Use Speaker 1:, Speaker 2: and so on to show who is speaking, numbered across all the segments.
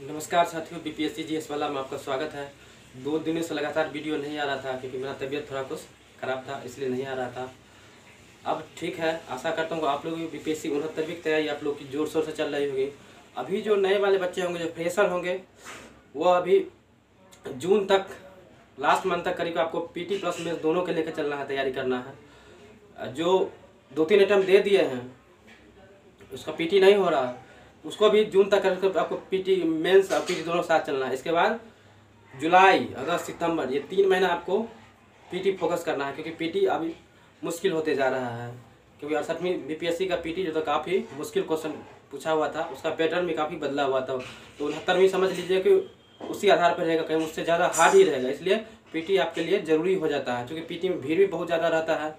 Speaker 1: नमस्कार साथियों, BPSC GS वाला में आपका स्वागत है। 2 दिनों से लगातार वीडियो नहीं आ रहा था क्योंकि मेरा तबीयत थोड़ा कुछ ख़राब था, इसलिए नहीं आ रहा था। अब ठीक है, आशा करता हूँ आप लोग भी बीपीएससी 69वीं की तैयारी आप लोग की ज़ोर शोर से चल रही होगी। अभी जो नए वाले बच्चे होंगे, जो फ्रेशर होंगे, वो अभी जून तक, लास्ट मंथ तक करीब आपको पीटी प्लस मेंस दोनों के लेकर चलना है, तैयारी करना है। जो 2-3 अटैम्प्ट दे दिए हैं, उसका पीटी नहीं हो रहा, उसको भी जून तक आपको पीटी मेंस और पीटी दोनों साथ चलना है। इसके बाद जुलाई, अगस्त, सितंबर, ये 3 महीना आपको पीटी फोकस करना है क्योंकि पीटी अभी मुश्किल होते जा रहा है। क्योंकि 68वीं बीपीएससी का पीटी जो था काफ़ी मुश्किल क्वेश्चन पूछा हुआ था, उसका पैटर्न भी काफ़ी बदला हुआ था। तो 69वीं समझ लीजिए कि उसी आधार पर रहेगा, कहीं उससे ज़्यादा हार्ड ही रहेगा। इसलिए पीटी आपके लिए ज़रूरी हो जाता है क्योंकि पीटी में भीड़ भी बहुत ज़्यादा रहता है,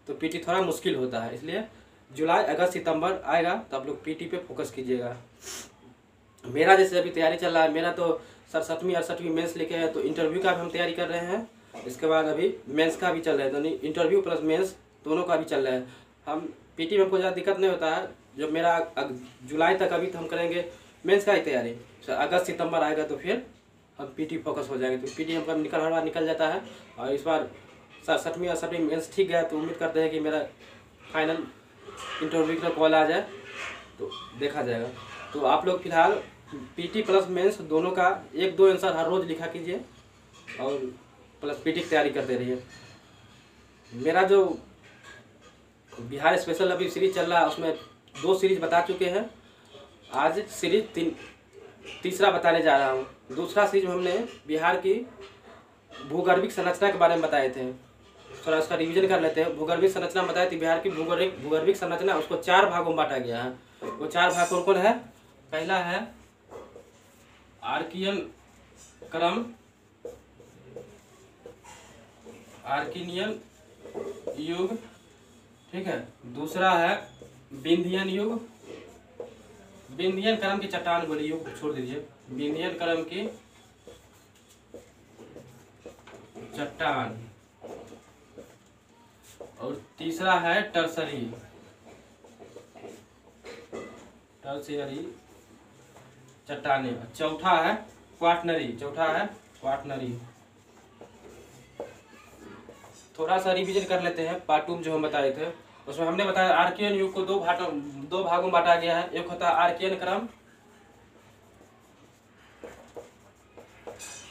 Speaker 1: तो पीटी थोड़ा मुश्किल होता है। इसलिए जुलाई, अगस्त, सितंबर आएगा तो आप लोग पीटी पे फोकस कीजिएगा। मेरा जैसे अभी तैयारी चल रहा है, मेरा तो 67वीं 68वीं मेंस लेके है, तो इंटरव्यू का भी हम तैयारी कर रहे हैं। इसके बाद अभी मेंस का भी चल रहा है, तो इंटरव्यू प्लस मेंस दोनों का भी चल रहा है। हम पीटी में हमको ज़्यादा दिक्कत नहीं होता है। जो मेरा जुलाई तक अभी तो हम करेंगे मेंस का ही तैयारी, अगस्त सितंबर आएगा तो फिर हम पीटी फोकस हो जाएंगे। तो पीटी हमका हर बार निकल जाता है, और इस बार 67वीं 68वीं मेंस ठीक गया तो उम्मीद करते हैं कि मेरा फाइनल इंटरव्यू का कॉल आ जाए तो देखा जाएगा। तो आप लोग फिलहाल पीटी प्लस मेंस दोनों का 1-2 आंसर हर रोज़ लिखा कीजिए और प्लस पीटी की तैयारी करते रहिए। मेरा जो बिहार स्पेशल अभी सीरीज चल रहा है, उसमें 2 सीरीज बता चुके हैं। आज सीरीज तीसरा बताने जा रहा हूँ। दूसरा सीरीज में हमने बिहार की भूगर्भिक संरचना के बारे में बताए थे, थोड़ा उसका रिवीजन कर लेते हैं। भूगर्भिक संरचना बताई थी, बिहार की भूगर्भिक संरचना, उसको 4 भागों में बांटा गया है। वो 4 भाग कौन कौन है? पहला है आर्कियन क्रम, आर्किनियन युग, ठीक है। दूसरा है विंध्यन युग, विंध्यन क्रम की चट्टान बोली, युग छोड़ दीजिए, विंध्यन क्रम की चट्टान। और तीसरा है टर्सरी चट्टाने। चौथा है क्वाटनरी। थोड़ा सा रिवीजन कर लेते हैं। पार्ट 2 में जो हम बताए थे, उसमें हमने बताया आर्कियन युग को 2 भागों में बांटा गया है। एक होता है आर्कियन क्रम,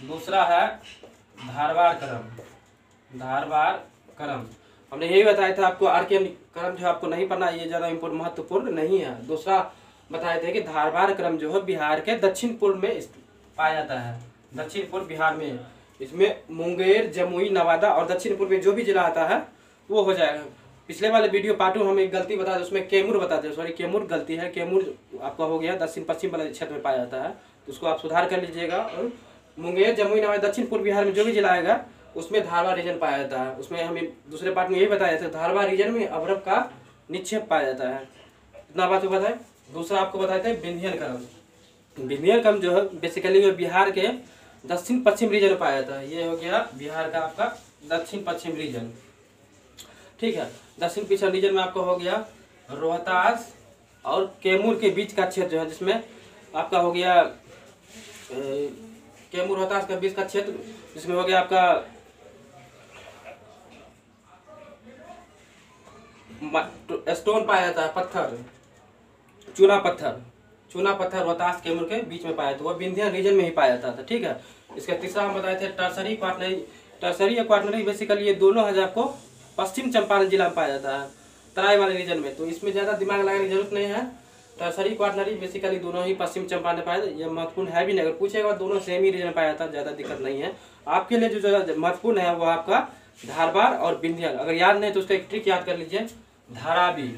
Speaker 1: दूसरा है धारवाड़ क्रम। हमने यही बताया था आपको, आर्कियन क्रम जो आपको नहीं पढ़ना, ये ज़्यादा महत्वपूर्ण नहीं है। दूसरा बताए थे कि धारवाड़ क्रम जो है बिहार के दक्षिण पूर्व में पाया जाता है, दक्षिण पूर्व बिहार में। इसमें मुंगेर, जमुई, नवादा और दक्षिण पूर्व में जो भी जिला आता है वो हो जाएगा। पिछले वाले वीडियो पार्ट 2 हम एक गलती बता दें, उसमें कैमूर बताते हैं, सॉरी कैमूर गलती है, कैमूर आपका हो गया दक्षिण पश्चिम वाले क्षेत्र में पाया जाता है, तो उसको आप सुधार कर लीजिएगा। और मुंगेर, जमुई, नवादा, दक्षिण पूर्व बिहार में जो भी जिला आएगा उसमें धारवाड़ रीजन पाया जाता है। उसमें हमें दूसरे पार्ट में यही बताया था, धारवाड़ रीजन में अभ्रक का निक्षेप पाया जाता है। इतना बात को बताए। दूसरा आपको बताए थे विंध्यन क्रम जो है बेसिकली बिहार के दक्षिण पश्चिम रीजन में पाया जाता है। ये हो गया बिहार का आपका दक्षिण पश्चिम रीजन, ठीक है। दक्षिण पश्चिम रीजन में आपका हो गया रोहतास और कैमूर के बीच का क्षेत्र जो है, जिसमें आपका हो गया कैमूर रोहतास के बीच का क्षेत्र, जिसमें हो गया आपका स्टोन पाया जाता है, पत्थर, चूना पत्थर रोहतास कैमूर के बीच में पाया, तो वो विंध्यन रीजन में ही पाया जाता था, ठीक है। इसका तीसरा हम बताए थे टर्सरी या क्वाटनरी। बेसिकली ये दोनों है आपको पश्चिम चंपारण जिला में पाया जाता है, तराई वाले रीजन में, तो इसमें ज़्यादा दिमाग लगाने की जरूरत नहीं है। टर्सरी क्वाटनरी बेसिकली दोनों ही पश्चिम चंपारण में पाया, ये महत्वपूर्ण है भी नहीं। अगर पूछेगा दोनों सेम ही रीजन में पाया जाता है, ज़्यादा दिक्कत नहीं है। आपके लिए जो ज़्यादा महत्वपूर्ण है वो आपका धारवाड़ और विंध्यन। अगर याद नहीं तो उसका एक ट्रिक याद कर लीजिए, धारावी,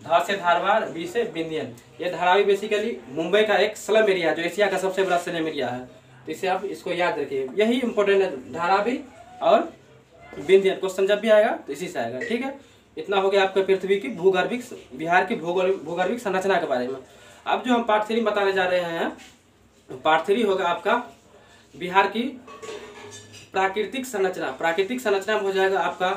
Speaker 1: धा से धारवाड़, बी से विंध्यन। ये धारावी बेसिकली मुंबई का एक स्लम एरिया है, जो एशिया का सबसे बड़ा स्लम एरिया है, तो इसे आप इसको याद रखिए। यही इंपॉर्टेंट है, धारावी और विंध्यन। क्वेश्चन जब भी आएगा तो इसी से आएगा, ठीक है। इतना हो गया आपके पृथ्वी की बिहार की भूगर्भिक संरचना के बारे में। अब जो हम पार्ट 3 बताने जा रहे हैं, पार्ट 3 होगा आपका बिहार की प्राकृतिक संरचना में हो जाएगा आपका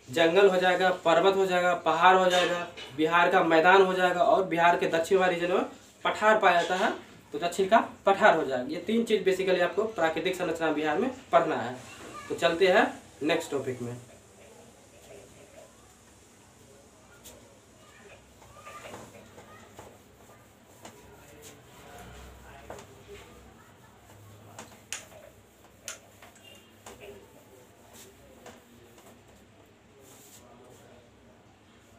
Speaker 1: जंगल हो जाएगा, पर्वत हो जाएगा, पहाड़ हो जाएगा, बिहार का मैदान हो जाएगा, और बिहार के दक्षिण वाले रीजन में पठार पाया जाता है तो दक्षिण का पठार हो जाएगा। ये 3 चीज़ बेसिकली आपको प्राकृतिक संरचना बिहार में पढ़ना है। तो चलते हैं नेक्स्ट टॉपिक में।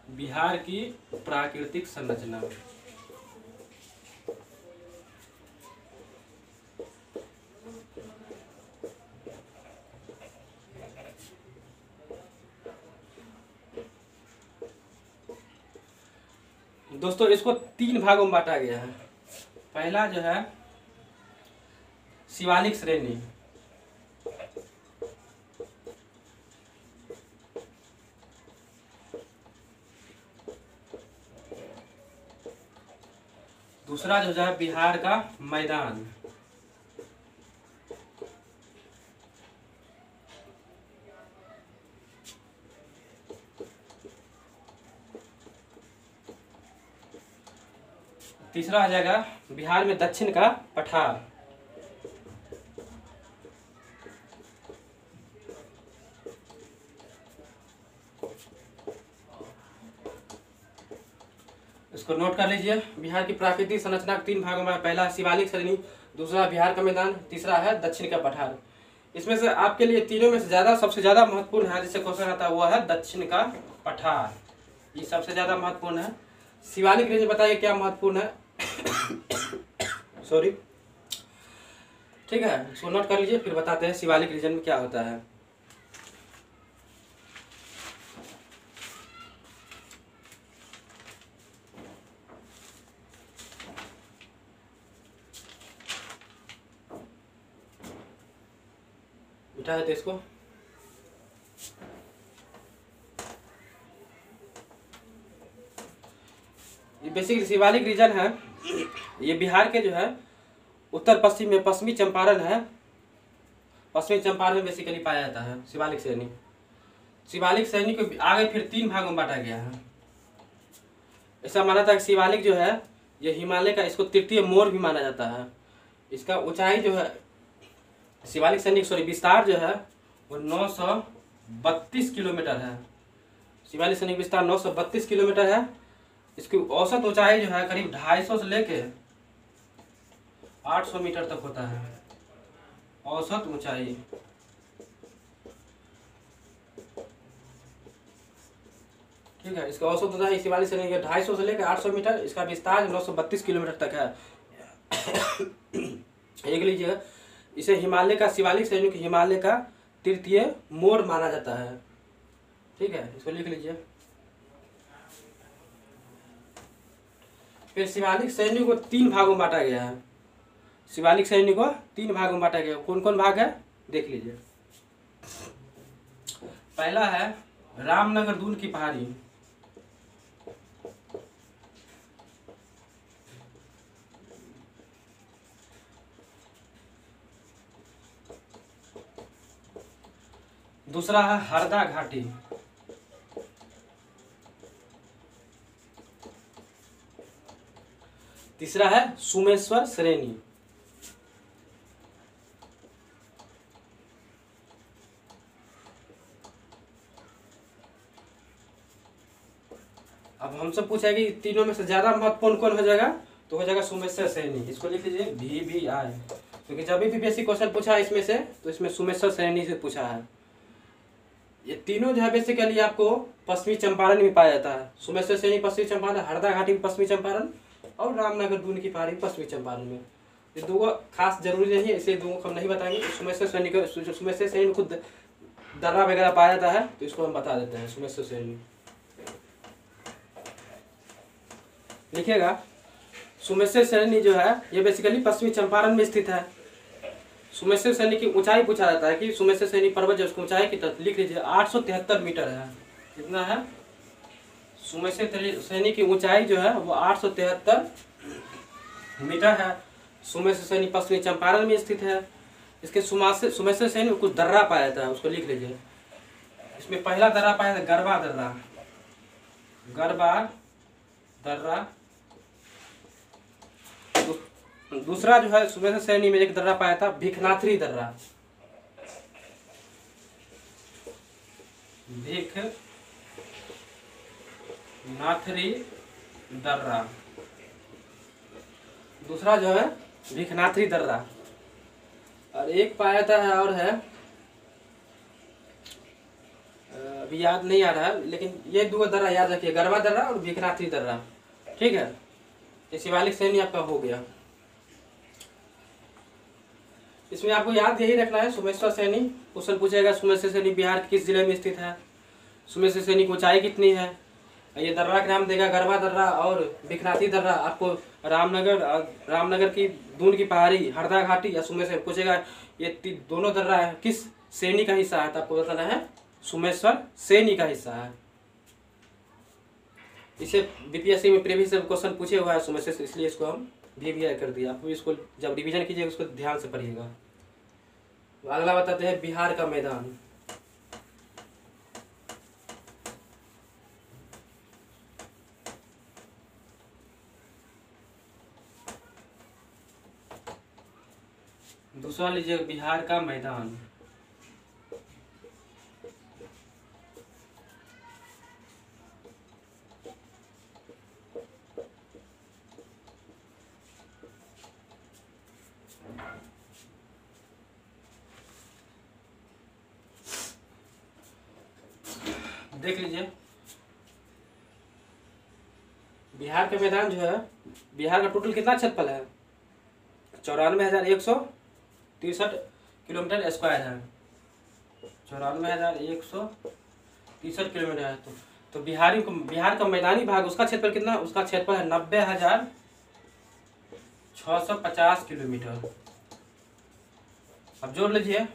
Speaker 1: बिहार की प्राकृतिक संरचना। दोस्तों इसको 3 भागों में बांटा गया है। पहला जो है शिवालिक श्रेणी, दूसरा जो है बिहार का मैदान, तीसरा आ जाएगा बिहार में दक्षिण का पठार, इसको नोट कर लीजिए। बिहार की प्राकृतिक संरचना 3 भागों में, पहला शिवालिक श्रेणी, दूसरा बिहार का मैदान, तीसरा है दक्षिण का पठार। इसमें से आपके लिए तीनों में से सबसे ज्यादा महत्वपूर्ण है जिससे क्वेश्चन आता है वो है दक्षिण का पठार। ये सबसे ज्यादा महत्वपूर्ण है। शिवालिक रीजन बताइए क्या महत्वपूर्ण है। सॉरी, ठीक है, इसको नोट कर लीजिए, फिर बताते हैं शिवालिक रीजन में क्या होता है। उठा देते इसको। ये बेसिकली शिवालिक रीजन है, ये बिहार के जो है उत्तर पश्चिम में पश्चिमी चंपारण है। पश्चिमी चंपारण में बेसिकली पाया जाता है शिवालिक श्रेणी। शिवालिक श्रेणी को आगे फिर 3 भागों में बांटा गया है। ऐसा माना था कि शिवालिक जो है ये हिमालय का, इसको तृतीय मोड़ भी माना जाता है। इसका ऊंचाई जो है शिवालिक श्रेणी विस्तार जो है वो 932 किलोमीटर है। शिवालिक श्रेणी विस्तार 932 किलोमीटर है। इसकी औसत ऊंचाई जो है करीब 250 से लेके 800 मीटर तक होता है औसत ऊंचाई। ठीक है, इसका औसत ऊंचाई शिवालिक श्रेणी के 250 से लेकर 800 मीटर, इसका विस्तार 932 किलोमीटर तक है। एक लीजिएगा, इसे हिमालय का, शिवालिक श्रेणी के हिमालय का तृतीय मोड़ माना जाता है। ठीक है, इसको लिख लीजिए। फिर शिवालिक श्रेणी को 3 भागों में बांटा गया है। शिवालिक श्रेणी को 3 भागों में बांटा गया। कौन कौन भाग है देख लीजिए। पहला है रामनगर दून की पहाड़ी, दूसरा है हरदा घाटी, तीसरा है सुमेश्वर श्रेणी, अब हमसे पूछा है कि तीनों में से ज्यादा महत्वपूर्ण कौन हो जाएगा, तो हो जाएगा सुमेश्वर श्रेणी। इसको लिख लीजिए VVI, क्योंकि जब भी बेसिक क्वेश्चन पूछा है इसमें से तो इसमें सुमेश्वर श्रेणी से पूछा है। ये तीनों जो है बेसिकली आपको पश्चिमी चंपारण में पाया जाता है। सुमेश्वर श्रेणी पश्चिमी चंपारण, हरदा घाटी पश्चिमी चंपारण और रामनगर दून की पहाड़ी पश्चिमी चंपारण में। ये दो खास जरूरी नहीं है, इसे दो हम नहीं बताएंगे। सुमेश्वर श्रेणी को, सुमेश्वर श्रेणी में खुद दर्रा वगैरह पाया जाता है तो इसको हम बता देते हैं। सुमेश्वर श्रेणी लिखिएगा। सुमेश्वर श्रेणी जो है ये बेसिकली पश्चिमी चंपारण में स्थित है। सुमेश्वर श्रेणी की ऊंचाई पूछा जाता है कि सुमेश्वर श्रेणी पर्वत जो उसकी ऊंचाई की तरफ लिख लीजिए 873 मीटर है। कितना है? सुमेश्वर श्रेणी की ऊंचाई जो है वो 873 मीटर है। सुमेश्वर श्रेणी पश्चिमी चंपारण में स्थित है। इसके सुमेश्वर श्रेणी में कुछ दर्रा पाया जाता है, उसको लिख लीजिए। इसमें पहला दर्रा पाया जाता है गरबा दर्रा, गरबा दर्रा। दूसरा जो है सुमेध सैनी में एक दर्रा पाया था भिखनाथरी दर्रा, भिखनाथरी दर्रा, दूसरा जो है भिखनाथरी दर्रा। और एक पाया था और है, अभी याद नहीं आ रहा है, लेकिन ये दो दर्रा याद रखिए, गरवा दर्रा और भिखनाथरी दर्रा। ठीक है, ये शिवालिक सैनी आपका हो गया। इसमें आपको याद यही रखना है सोमेश्वर सैनी। क्वेश्चन पूछेगा सोमेश्वर सैनी बिहार के किस जिले में स्थित है, सोमेश्वर सैनी की ऊंचाई कितनी है, ये दर्रा का नाम देगा गरवा दर्रा और भिखनाथरी दर्रा। आपको रामनगर की दून की पहाड़ी, हरदा घाटी या सोमेश्वर पूछेगा ये दोनों दर्रा किस सैनी का हिस्सा है, तो आपको बताना है सोमेश्वर सैनी का हिस्सा है। इसे बीपीएससी में प्रीवियस क्वेश्चन पूछे हुआ है सोमेश्वर से, इसलिए इसको हम भी कर दिया। आप इसको जब रिवीजन कीजिएगा उसको ध्यान से पढ़िएगा। अगला बताते हैं बिहार का मैदान। दूसरा लीजिए बिहार का मैदान। देख लीजिए बिहार का मैदान जो है, बिहार का टोटल कितना क्षेत्रफल है, 94,163 किलोमीटर स्क्वायर है, 94,163 किलोमीटर है। तो बिहार का मैदानी भाग उसका क्षेत्रफल कितना, उसका क्षेत्रफल है 90,650 किलोमीटर। अब जोड़ लीजिए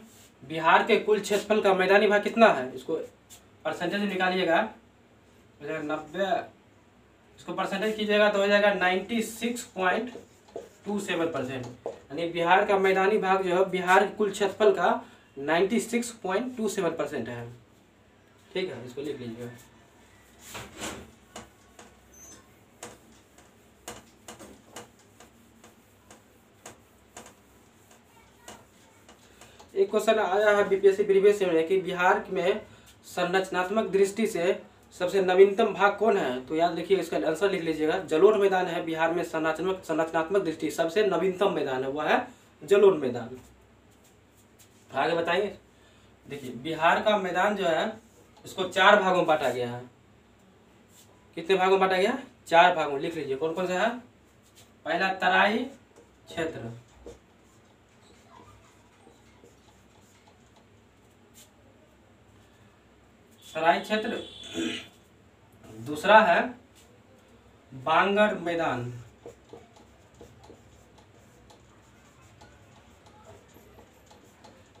Speaker 1: बिहार के कुल क्षेत्रफल का मैदानी भाग कितना है, इसको परसेंटेज निकालिएगा, 90 इसको परसेंटेज कीजिएगा तो हो जाएगा 96.27%। यानी बिहार का मैदानी भाग जो है बिहार के कुल क्षेत्रफल का 96.27% है। ठीक है, इसको लिख लीजिएगा। एक क्वेश्चन आया है बीपीएससी प्रीवियस में कि बिहार में संरचनात्मक दृष्टि से सबसे नवीनतम भाग कौन है, तो याद रखिए इसका आंसर लिख लीजिएगा। जलोढ़ मैदान है बिहार में संरचनात्मक दृष्टि सबसे नवीनतम मैदान है, वह है जलोढ़ मैदान। आगे बताइए, देखिए बिहार का मैदान जो है इसको 4 भागों में बांटा गया है। कितने भागों में बांटा गया, 4 भागों। लिख लीजिए कौन कौन सा है। पहला तराई क्षेत्र, तराई क्षेत्र। दूसरा है बांगर मैदान,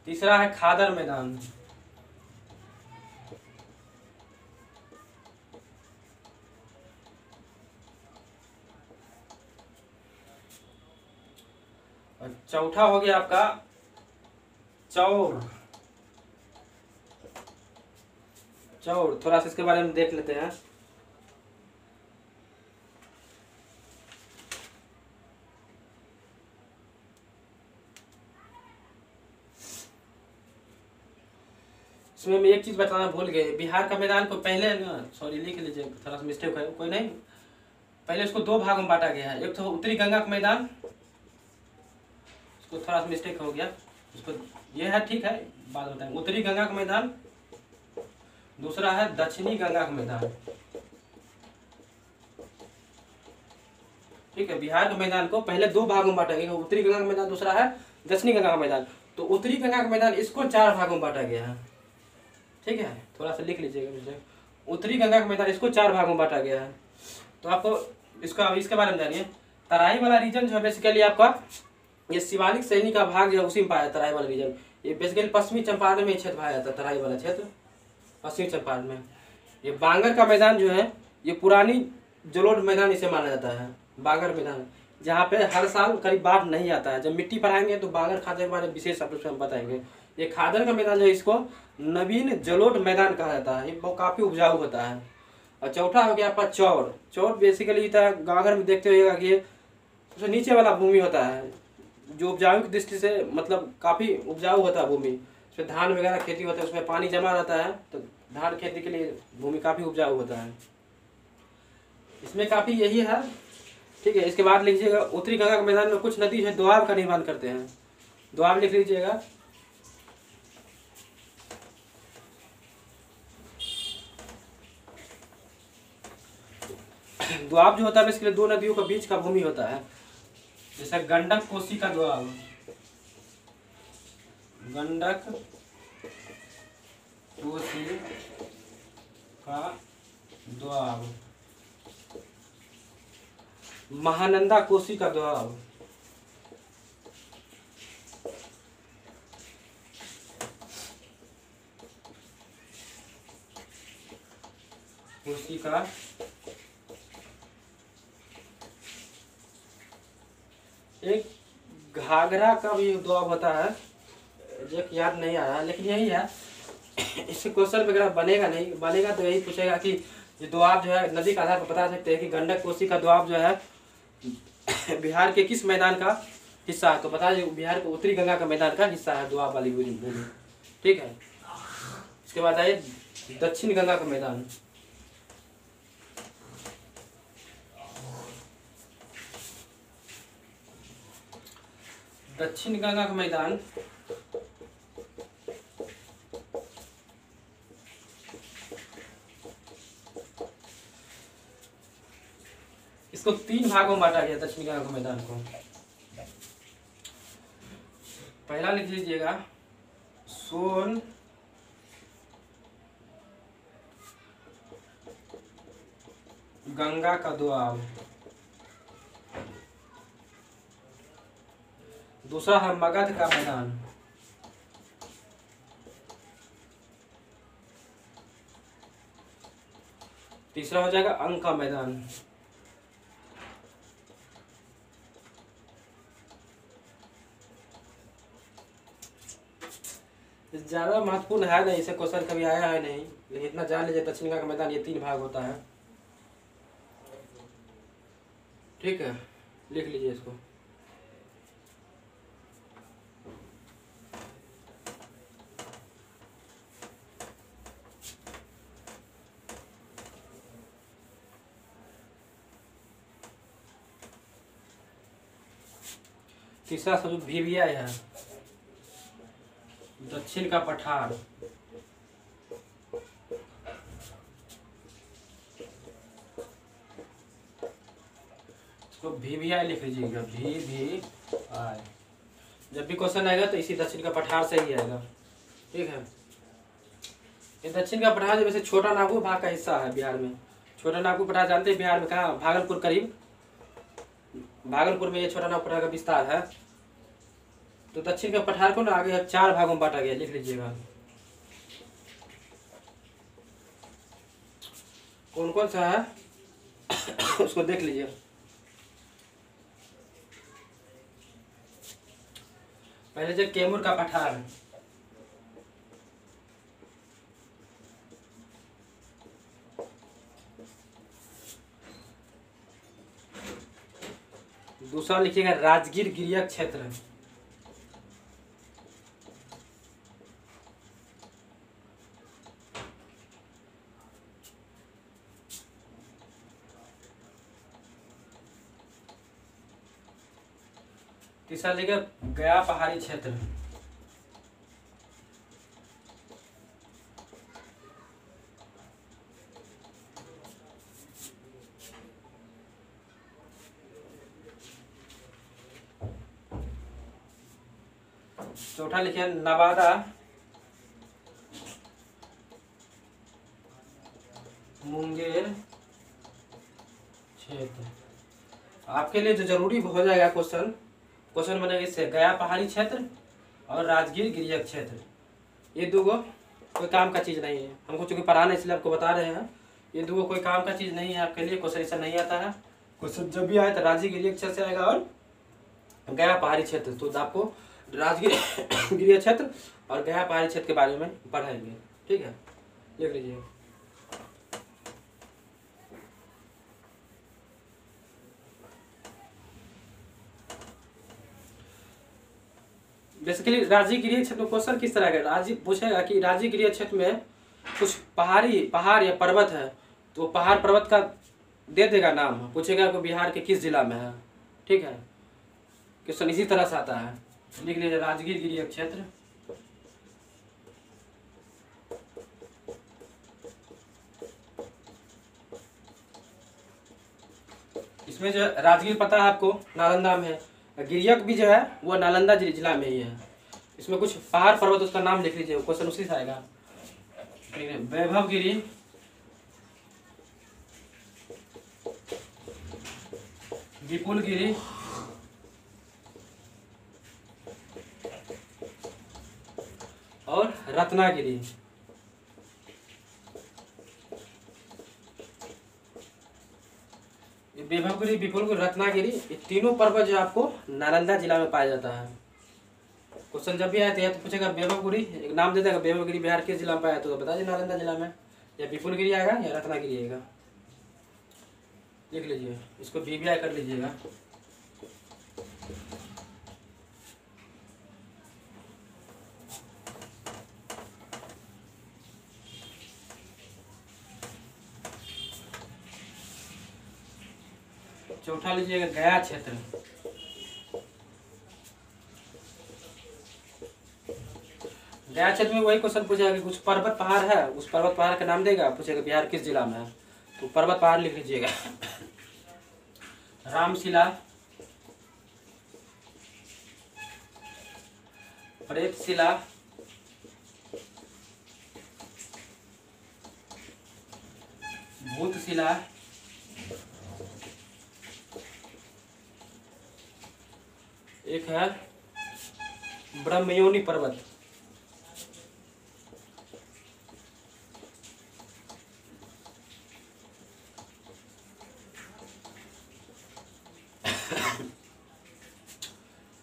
Speaker 1: तीसरा है खादर मैदान, और चौथा हो गया आपका चौर। थोड़ा सा इसके बारे में देख लेते हैं। इसमें मैं एक चीज बताना भूल गए, बिहार का मैदान को पहले ना, सॉरी लिख लीजिए, थोड़ा सा मिस्टेक है, कोई नहीं। पहले इसको 2 भागों में बांटा गया है। एक तो उत्तरी गंगा का मैदान, इसको थोड़ा सा मिस्टेक हो गया, इसको ये है, ठीक है, बाद में बताएंगे। उत्तरी गंगा का मैदान, दूसरा है दक्षिणी गंगा का मैदान। ठीक है, बिहार के मैदान को पहले 2 भागों में बांटा गया, उत्तरी गंगा का मैदान, दूसरा है दक्षिणी गंगा का मैदान। तो उत्तरी गंगा का मैदान इसको 4 भागों में बांटा गया है। ठीक है, थोड़ा सा लिख लीजिएगा, उत्तरी गंगा का मैदान इसको 4 भागों में बांटा गया है। तो आपको इसके बारे में जानिए। तराई वाला रीजन जो है बेसिकली आपका ये शिवालिक सैनी का भाग जो है उसी में पाया, तराई वाला रीजन। ये बेसिकली पश्चिमी चंपारण में क्षेत्र पाया जाता है, तराई वाला क्षेत्र पश्चिमी चंपारण में। ये बांगर का मैदान जो है ये पुरानी जलोढ़ मैदान इसे माना जाता है, बांगर मैदान, जहाँ पे हर साल करीब बाढ़ नहीं आता है। जब मिट्टी पढ़ाएंगे तो बांगर खादर के बारे में विशेष रूप से हम बताएंगे। ये खादर का मैदान जो है इसको नवीन जलोढ़ मैदान कहा जाता है, ये काफी उपजाऊ होता है। और चौथा हो गया आपका चौर। चौर बेसिकली गाँव घर में देखते होगा कि जो नीचे वाला भूमि होता है, जो उपजाऊ की दृष्टि से मतलब काफ़ी उपजाऊ होता है भूमि, उसमें धान वगैरह खेती होता है, उसमें पानी जमा रहता है, तो धान खेती के लिए भूमि काफ़ी उपजाऊ होता है। इसमें काफ़ी यही है। ठीक है, इसके बाद लिखिएगा उत्तरी गंगा के मैदान में कुछ नदी है दोआब का निर्माण करते हैं। दोआब लिख लीजिएगा। दोआब जो होता है इसके लिए दो नदियों के बीच का भूमि होता है, जैसे गंडक कोसी का दोआब, गंडक कोसी का दोआब, महानंदा कोसी का दोआब, कोसी का एक घाघरा का भी दोआब होता है, जो याद नहीं आ रहा है, लेकिन यही है। इससे क्वेश्चन वगैरह बनेगा नहीं, बनेगा तो यही पूछेगा कि ये दोआब जो है नदी के आधार पर बता सकते हैं कि गंडक कोसी का दोआब जो है बिहार के किस मैदान का हिस्सा है, तो बता दीजिए बिहार के उत्तरी गंगा का मैदान का हिस्सा है दोआब वाली भूमि। ठीक है, इसके बाद आइए दक्षिण गंगा का मैदान। दक्षिण गंगा का मैदान इसको 3 भागों में बांटा गया दक्षिण गंगा के मैदान को। पहला लिख लीजिएगा सोन गंगा का दोआब, दूसरा है मगध का मैदान, तीसरा हो जाएगा अंग का मैदान। ज्यादा महत्वपूर्ण है नहीं, इसे क्वेश्चन कभी आया है नहीं, लेकिन इतना जान लीजिए दक्षिण गंगा का मैदान ये 3 भाग होता है। ठीक है, लिख लीजिए इसको। तीसरा शब्द भीविया है, दक्षिण का पठार, इसको भीविया लिख लीजिएगा, भी आए। जब भी क्वेश्चन आएगा तो इसी दक्षिण का पठार से ही आएगा। ठीक है, ये दक्षिण का पठार जो वैसे छोटा नागपुर भाग का हिस्सा है बिहार में। छोटा नागपुर पठार जानते हैं बिहार में कहाँ? भागलपुर करीब, भागलपुर में ये छोटा नागपुर पठार का विस्तार है। तो दक्षिण का पठार को ना आगे 4 भागों में बांटा गया, लिख लीजिएगा। कौन कौन सा है उसको देख लीजिए। पहले जो कैमूर का पठार, दूसरा लिखिएगा राजगीर गिरिया क्षेत्र, तीसरा लिखिएगा गया पहाड़ी क्षेत्र, चौथा लिखिए नवादा मुंगेर क्षेत्र। आपके लिए जो जरूरी हो जाएगा क्वेश्चन बनेगा इससे गया पहाड़ी क्षेत्र और राजगीर गिरिया क्षेत्र, ये दो कोई काम का चीज़ नहीं है। हमको चूंकि पढ़ाना इसलिए आपको बता रहे हैं, ये दो कोई काम का चीज़ नहीं है आपके लिए। क्वेश्चन ऐसा नहीं आता है। क्वेश्चन जब भी आए तो राजगीर गिरिया क्षेत्र से आएगा और गया पहाड़ी क्षेत्र, तो आपको राजगीर गिरिया क्षेत्र और गया पहाड़ी क्षेत्र के बारे में पढ़ाएंगे। ठीक है, लिख लीजिए। बेसिकली राजगीर क्षेत्र में क्वेश्चन किस तरह का पूछेगा कि राजगीर क्षेत्र में कुछ पहाड़ या पर्वत है, तो पहाड़ पर्वत का दे देगा नाम, पूछेगा कि बिहार के किस जिला में है। ठीक है, क्वेश्चन इसी तरह से आता है। लिख लीजिए राजगीर क्षेत्र। इसमें जो राजगीर पता है आपको नालंदा में है, गिरियक भी जो है वो नालंदा जिला में ही है। इसमें कुछ पहाड़ पर्वत उसका नाम लिख लीजिए, क्वेश्चन उसी से आएगा। वैभव गिरी, विपुल गिरी, और रत्नागिरी। वैभवगिरी, विपुलगिरी, रत्नागिरी, ये तीनों पर्वत जो आपको नालंदा जिला में पाया जाता है। क्वेश्चन जब भी आए तो पूछेगा वैभवगिरी, एक नाम दे देगा वैभवगिरी बिहार के जिला में पाया, तो बता दीजिए नालंदा जिला में, या विपुलगिरी आएगा या रत्नागिरी आएगा। लिख लीजिए, इसको VBI कर लीजिएगा। चौथा लीजिएगा गया क्षेत्र। गया क्षेत्र में वही क्वेश्चन पूछेगा कि कुछ पर्वत पहाड़ है, उस पर्वत पहाड़ का नाम देगा, पूछेगा बिहार किस जिला में है, तो पर्वत पहाड़ लिख लीजिएगा। रामशिला, प्रेतशिला, भूतशिला, एक है ब्रह्मयोनि पर्वत।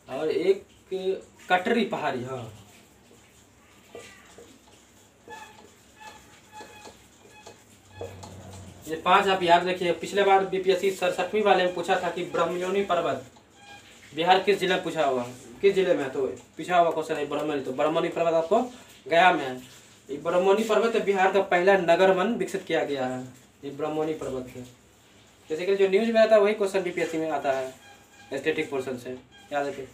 Speaker 1: और एक कटरी पहाड़ी। हाँ, ये 5 आप याद रखिए। पिछले बार BPSC 67वीं वाले में पूछा था कि ब्रह्मयोनि पर्वत बिहार किस जिले में पूछा हुआ, किस जिले में है, तो पूछा हुआ क्वेश्चन है ब्रह्मयोनि। तो ब्रह्मयोनि पर्वत आपको गया में है। ये ब्रह्मयोनि पर्वत बिहार का पहला नगर वन विकसित किया गया है, ये ब्रह्मयोनि पर्वत है। जैसे कि जो न्यूज में आता है वही क्वेश्चन BPSC में आता है, स्टैटिक पोर्शन से, याद रखिए।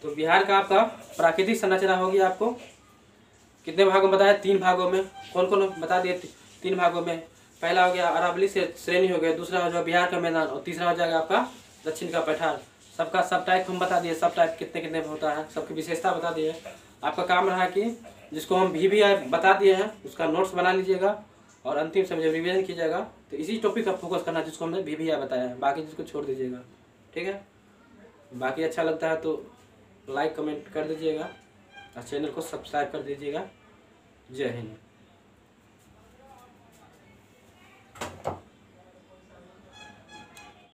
Speaker 1: तो बिहार का आपका प्राकृतिक संरचना होगी, आपको कितने भागों में बताया, 3 भागों में। कौन कौन बता दिए 3 भागों में। पहला हो गया अरावली से श्रेणी हो गया, दूसरा हो जाएगा बिहार का मैदान, और तीसरा हो जाएगा आपका दक्षिण का पठार। सबका सब टाइप हम बता दिए, सब टाइप कितने कितने में होता है, सबकी विशेषता बता दिए। आपका काम रहा कि जिसको हम VBI बता दिए हैं उसका नोट्स बना लीजिएगा, और अंतिम समय जब रिविजन कीजिएगा तो इसी टॉपिक का फोकस करना जिसको हमने VBI बताया है, बाकी जिसको छोड़ दीजिएगा। ठीक है, बाकी अच्छा लगता है तो लाइक कमेंट कर दीजिएगा और चैनल को सब्सक्राइब कर दीजिएगा। जय हिंद।